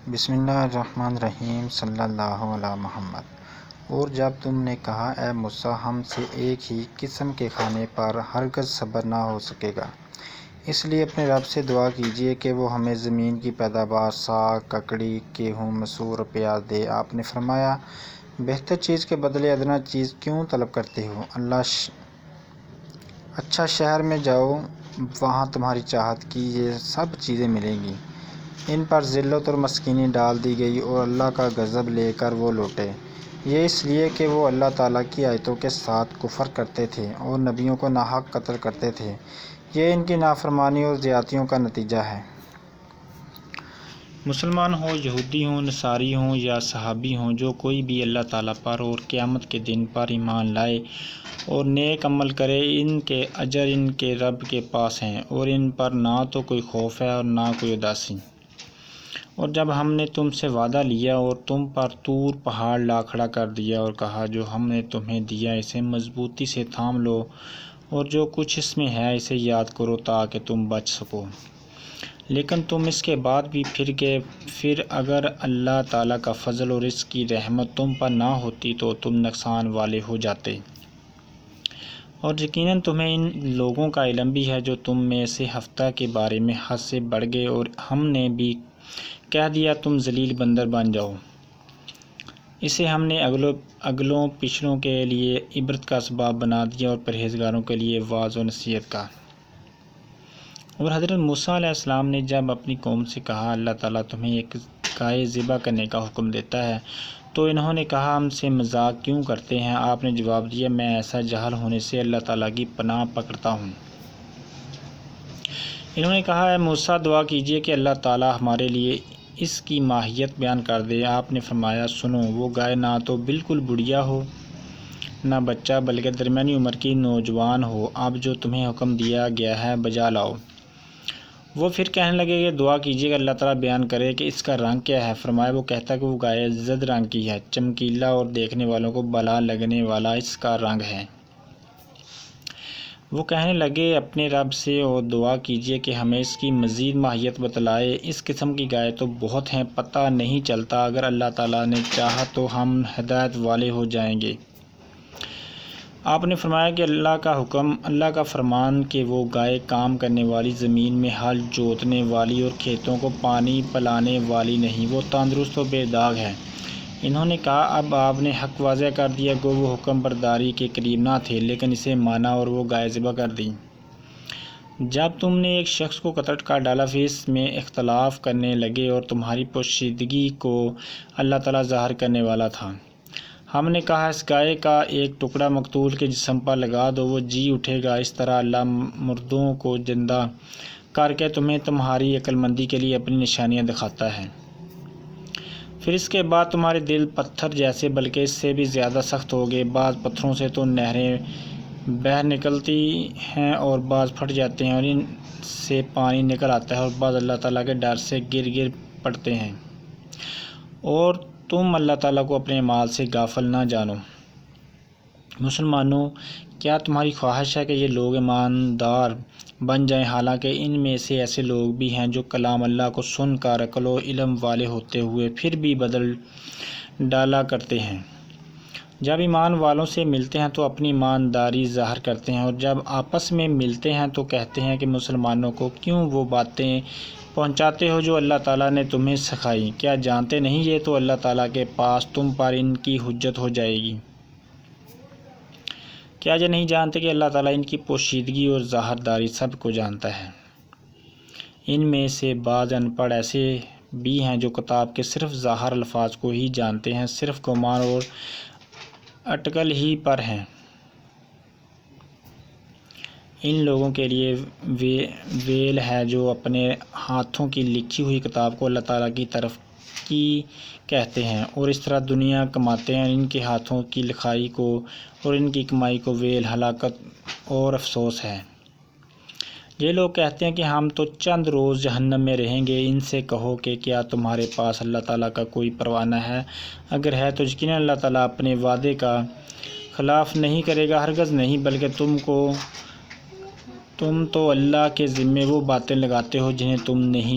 بسم اللہ الرحمن الرحیم صلی اللہ علی محمد۔ اور جب تم نے کہا اے موسیٰ ہم سے ایک ہی قسم کے کھانے پر ہرگز صبر نہ ہو سکے گا، اس لیے اپنے رب سے دعا کیجیے کہ وہ ہمیں زمین کی پیداوار ساگ، ککڑی، گیہوں، مسور اور پیاز دے۔ آپ نے فرمایا بہتر چیز کے بدلے ادنیٰ چیز کیوں طلب کرتے ہو؟ اچھا شہر میں جاؤ، وہاں تمہاری چاہت کی یہ سب چیزیں ملیں گی۔ ان پر ذلت اور مسکینی ڈال دی گئی اور اللہ کا غضب لے کر وہ لوٹے۔ یہ اس لیے کہ وہ اللہ تعالیٰ کی آیتوں کے ساتھ کفر کرتے تھے اور نبیوں کو ناحق قتل کرتے تھے۔ یہ ان کی نافرمانی اور زیادتیوں کا نتیجہ ہے۔ مسلمان ہوں، یہودی ہوں، نصاری ہوں یا صحابی ہوں، جو کوئی بھی اللہ تعالیٰ پر اور قیامت کے دن پر ایمان لائے اور نیک عمل کرے، ان کے اجر ان کے رب کے پاس ہیں اور ان پر نہ تو کوئی خوف ہے اور نہ کوئی اداسی۔ اور جب ہم نے تم سے وعدہ لیا اور تم پر طور پہاڑ لا کھڑا کر دیا اور کہا جو ہم نے تمہیں دیا اسے مضبوطی سے تھام لو اور جو کچھ اس میں ہے اسے یاد کرو تاکہ تم بچ سکو، لیکن تم اس کے بعد بھی پھر گئے، پھر اگر اللہ تعالیٰ کا فضل اور اس کی رحمت تم پر نہ ہوتی تو تم نقصان والے ہو جاتے۔ اور یقیناً تمہیں ان لوگوں کا علم بھی ہے جو تم میں سے ہفتہ کے بارے میں حد سے بڑھ گئے، اور ہم نے بھی کہہ دیا تم ذلیل بندر بن جاؤ۔ اسے ہم نے اگلوں پچھلوں کے لیے عبرت کا اسباب بنا دیا اور پرہیزگاروں کے لیے واعظ و نصیحت کا۔ اور حضرت موسیٰ علیہ السلام نے جب اپنی قوم سے کہا اللہ تعالیٰ تمہیں ایک گائے ذبح کرنے کا حکم دیتا ہے تو انہوں نے کہا ہم سے مذاق کیوں کرتے ہیں؟ آپ نے جواب دیا میں ایسا جاہل ہونے سے اللہ تعالیٰ کی پناہ پکڑتا ہوں۔ انہوں نے کہا اے موسیٰ دعا کیجیے کہ اللہ تعالیٰ ہمارے لیے اس کی ماہیت بیان کر دے۔ آپ نے فرمایا سنو، وہ گائے نہ تو بالکل بڑھیا ہو نہ بچہ، بلکہ درمیانی عمر کی نوجوان ہو۔ اب جو تمہیں حکم دیا گیا ہے بجا لاؤ۔ وہ پھر کہنے لگے کہ دعا کیجیے کہ اللہ تعالیٰ بیان کرے کہ اس کا رنگ کیا ہے۔ فرمایا وہ کہتا کہ وہ گائے زرد رنگ کی ہے، چمکیلا اور دیکھنے والوں کو بھلا لگنے والا اس کا رنگ ہے۔ وہ کہنے لگے اپنے رب سے اور دعا کیجیے کہ ہمیں اس کی مزید ماہیت بتلائے۔ اس قسم کی گائے تو بہت ہیں، پتہ نہیں چلتا، اگر اللہ تعالیٰ نے چاہا تو ہم ہدایت والے ہو جائیں گے۔ آپ نے فرمایا کہ اللہ کا فرمان کہ وہ گائے کام کرنے والی، زمین میں ہل جوتنے والی اور کھیتوں کو پانی پلانے والی نہیں، وہ تندرست و بے داغ ہے۔ انہوں نے کہا اب آپ نے حق واضح کر دیا، گو وہ حکم برداری کے قریب نہ تھے لیکن اسے مانا اور وہ گائے ذبح کر دی۔ جب تم نے ایک شخص کو قتل کر ڈالا پھر اس میں اختلاف کرنے لگے اور تمہاری پوشیدگی کو اللہ تعالیٰ ظاہر کرنے والا تھا۔ ہم نے کہا اس گائے کا ایک ٹکڑا مقتول کے جسم پر لگا دو، وہ جی اٹھے گا۔ اس طرح اللہ مردوں کو زندہ کر کے تمہیں تمہاری عقل مندی کے لیے اپنی نشانیاں دکھاتا ہے۔ پھر اس کے بعد تمہارے دل پتھر جیسے بلکہ اس سے بھی زیادہ سخت ہو گئے۔ بعض پتھروں سے تو نہریں بہہ نکلتی ہیں اور بعض پھٹ جاتے ہیں اور ان سے پانی نکل آتا ہے، اور بعض اللہ تعالیٰ کے ڈر سے گر پڑتے ہیں۔ اور تم اللہ تعالیٰ کو اپنے اعمال سے غافل نہ جانو۔ مسلمانوں، کیا تمہاری خواہش ہے کہ یہ لوگ ایماندار بن جائیں؟ حالانکہ ان میں سے ایسے لوگ بھی ہیں جو کلام اللہ کو سن کر عقل و علم والے ہوتے ہوئے پھر بھی بدل ڈالا کرتے ہیں۔ جب ایمان والوں سے ملتے ہیں تو اپنی ایمانداری ظاہر کرتے ہیں، اور جب آپس میں ملتے ہیں تو کہتے ہیں کہ مسلمانوں کو کیوں وہ باتیں پہنچاتے ہو جو اللہ تعالیٰ نے تمہیں سکھائی؟ کیا جانتے نہیں یہ تو اللہ تعالیٰ کے پاس تم پر ان کی حجت ہو جائے گی؟ کیا یہ نہیں جانتے کہ اللہ تعالیٰ ان کی پوشیدگی اور ظاہر داری سب کو جانتا ہے؟ ان میں سے بعض ان پڑھ ایسے بھی ہیں جو کتاب کے صرف ظاہر الفاظ کو ہی جانتے ہیں، صرف گمان اور اٹکل ہی پر ہیں۔ ان لوگوں کے لیے ویل ہے جو اپنے ہاتھوں کی لکھی ہوئی کتاب کو اللہ تعالیٰ کی طرف کی کہتے ہیں اور اس طرح دنیا کماتے ہیں۔ ان کے ہاتھوں کی لکھائی کو اور ان کی کمائی کو ویل، ہلاکت اور افسوس ہے۔ یہ لوگ کہتے ہیں کہ ہم تو چند روز جہنم میں رہیں گے۔ ان سے کہو کہ کیا تمہارے پاس اللہ تعالیٰ کا کوئی پروانہ ہے؟ اگر ہے تو یقیناً اللہ تعالیٰ اپنے وعدے کا خلاف نہیں کرے گا، ہرگز نہیں، بلکہ تم تو اللہ کے ذمے وہ باتیں لگاتے ہو جنہیں تم نہیں